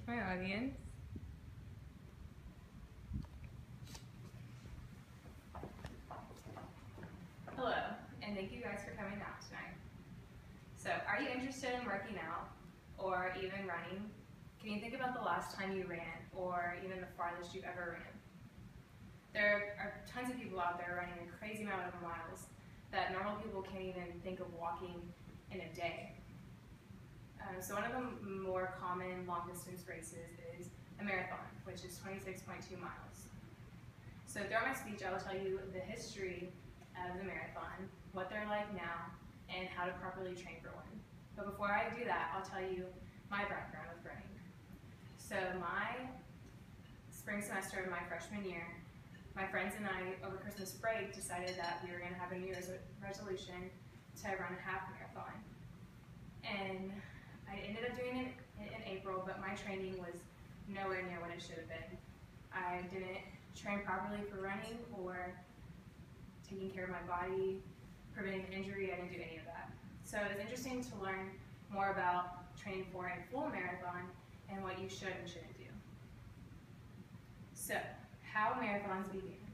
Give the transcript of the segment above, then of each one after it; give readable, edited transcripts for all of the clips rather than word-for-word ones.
my audience. Hello, and thank you guys for coming out tonight. So, are you interested in working out or even running? Can you think about the last time you ran or even the farthest you've ever ran? There are tons of people out there running a crazy amount of miles that normal people can't even think of walking in a day. So one of the more common long distance races is a marathon, which is 26.2 miles. So throughout my speech, I will tell you the history of the marathon, what they're like now, and how to properly train for one. But before I do that, I'll tell you my background with running. So my spring semester of my freshman year, my friends and I, over Christmas break, decided that we were going to have a New Year's resolution to run a half marathon. And I ended up doing it in April, but my training was nowhere near what it should have been. I didn't train properly for running or taking care of my body, preventing injury. I didn't do any of that. So it was interesting to learn more about training for a full marathon and what you should and shouldn't do. So, how marathons began.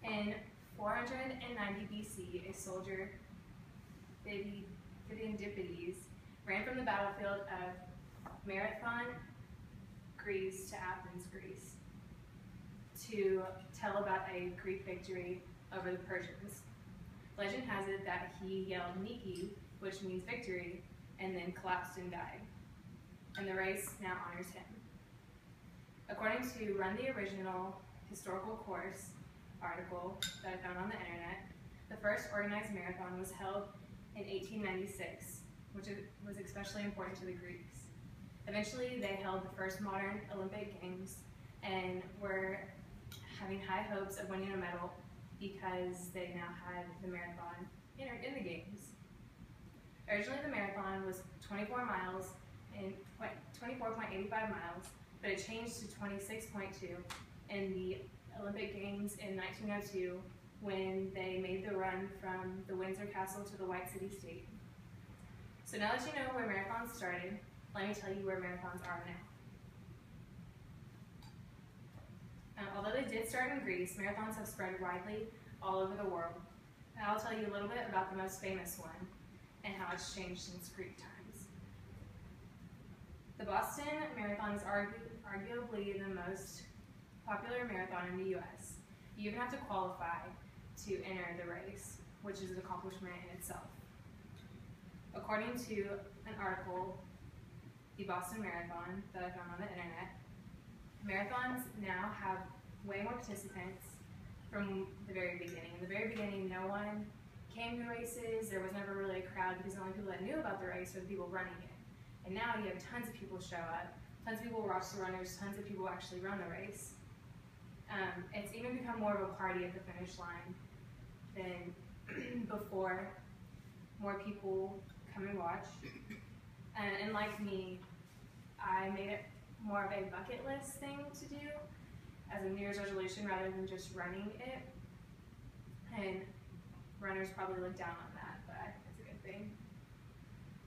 In 490 BC, a soldier, Thucydides, ran from the battlefield of Marathon, Greece to Athens, Greece, to tell about a Greek victory over the Persians. Legend has it that he yelled Nike, which means victory, and then collapsed and died. And the race now honors him. According to Run the Original Historical Course article that I found on the internet, the first organized marathon was held in 1896, which was especially important to the Greeks. Eventually, they held the first modern Olympic Games and were having high hopes of winning a medal because they now had the marathon in the Games. Originally, the marathon was 24 miles and 24.85 miles, but it changed to 26.2 in the Olympic Games in 1902 when they made the run from the Windsor Castle to the White City State. So now that you know where marathons started, let me tell you where marathons are now. Although they did start in Greece, marathons have spread widely all over the world. And I'll tell you a little bit about the most famous one and how it's changed since Greek times. The Boston Marathon is arguably the most popular marathon in the US. You even have to qualify to enter the race, which is an accomplishment in itself. According to an article, the Boston Marathon, that I found on the internet, marathons now have way more participants from the very beginning. In the very beginning, no one came to races. There was never really a crowd because the only people that knew about the race were the people running it. And now you have tons of people show up, tons of people watch the runners, tons of people actually run the race. It's even become more of a party at the finish line than before. More people come and watch. And like me, I made it more of a bucket list thing to do as a New Year's resolution rather than just running it. And runners probably look down on that, but it's a good thing.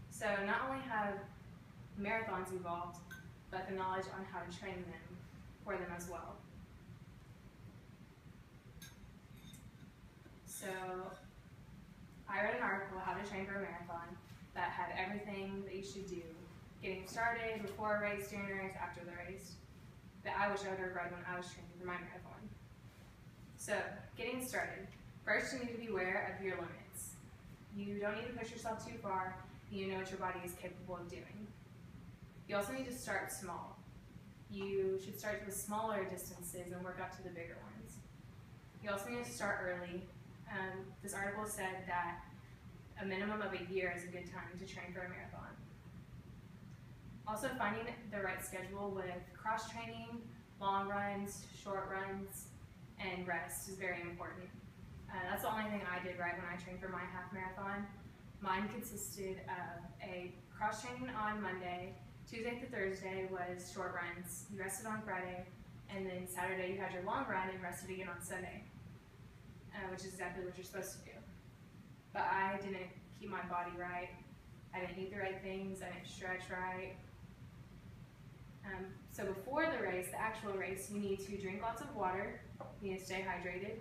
So not only have marathons evolved, but the knowledge on how to train them for them as well. So I read an article, How to Train for a Marathon, that had everything that you should do, getting started, before a race, during a race, after the race, that I wish I would have read when I was training for my marathon. So, getting started. First, you need to be aware of your limits. You don't need to push yourself too far. You know what your body is capable of doing. You also need to start small. You should start with smaller distances and work up to the bigger ones. You also need to start early. This article said that a minimum of a year is a good time to train for a marathon. Also, finding the right schedule with cross-training, long runs, short runs, and rest is very important. That's the only thing I did right when I trained for my half marathon. Mine consisted of a cross-training on Monday, Tuesday to Thursday was short runs, you rested on Friday, and then Saturday you had your long run and rested again on Sunday, which is exactly what you're supposed to do. But I didn't keep my body right. I didn't eat the right things. I didn't stretch right. So before the race, the actual race, you need to drink lots of water, you need to stay hydrated,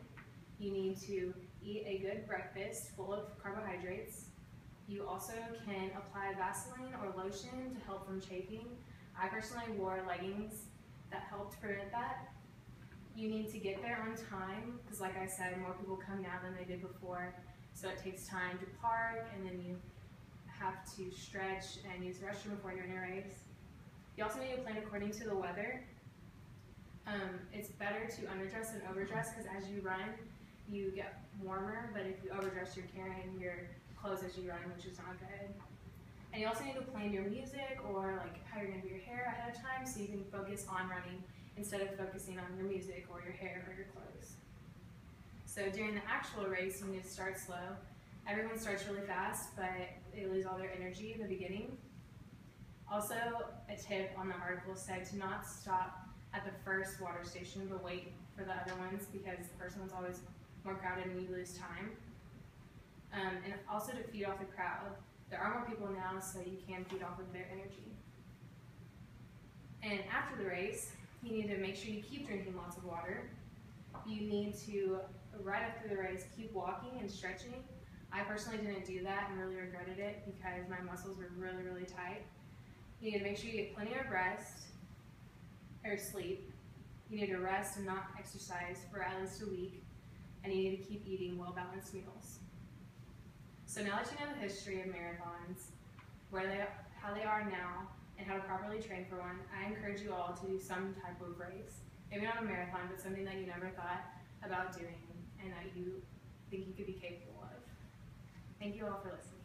you need to eat a good breakfast full of carbohydrates. You also can apply Vaseline or lotion to help from chafing. I personally wore leggings that helped prevent that. You need to get there on time, because like I said, more people come now than they did before, so it takes time to park, and then you have to stretch and use the restroom before you're in a race. You also need to plan according to the weather. It's better to underdress than overdress, because as you run, you get warmer, but if you overdress, you're carrying your clothes as you run, which is not good. And you also need to plan your music or like how you're going to do your hair ahead of time, so you can focus on running instead of focusing on your music or your hair or your clothes. So during the actual race, you need to start slow. Everyone starts really fast, but they lose all their energy in the beginning. Also, a tip on the article said to not stop at the first water station, but wait for the other ones, because the first one's always more crowded and you lose time. And also to feed off the crowd. There are more people now, so you can feed off of their energy. And after the race, you need to make sure you keep drinking lots of water. You need to, right after the race, keep walking and stretching. I personally didn't do that and really regretted it because my muscles were really, really tight. You need to make sure you get plenty of rest or sleep. You need to rest and not exercise for at least a week. And you need to keep eating well-balanced meals. So now that you know the history of marathons, how they are now, and how to properly train for one, I encourage you all to do some type of race. Maybe not a marathon, but something that you never thought about doing and that you think you could be capable of. Thank you all for listening.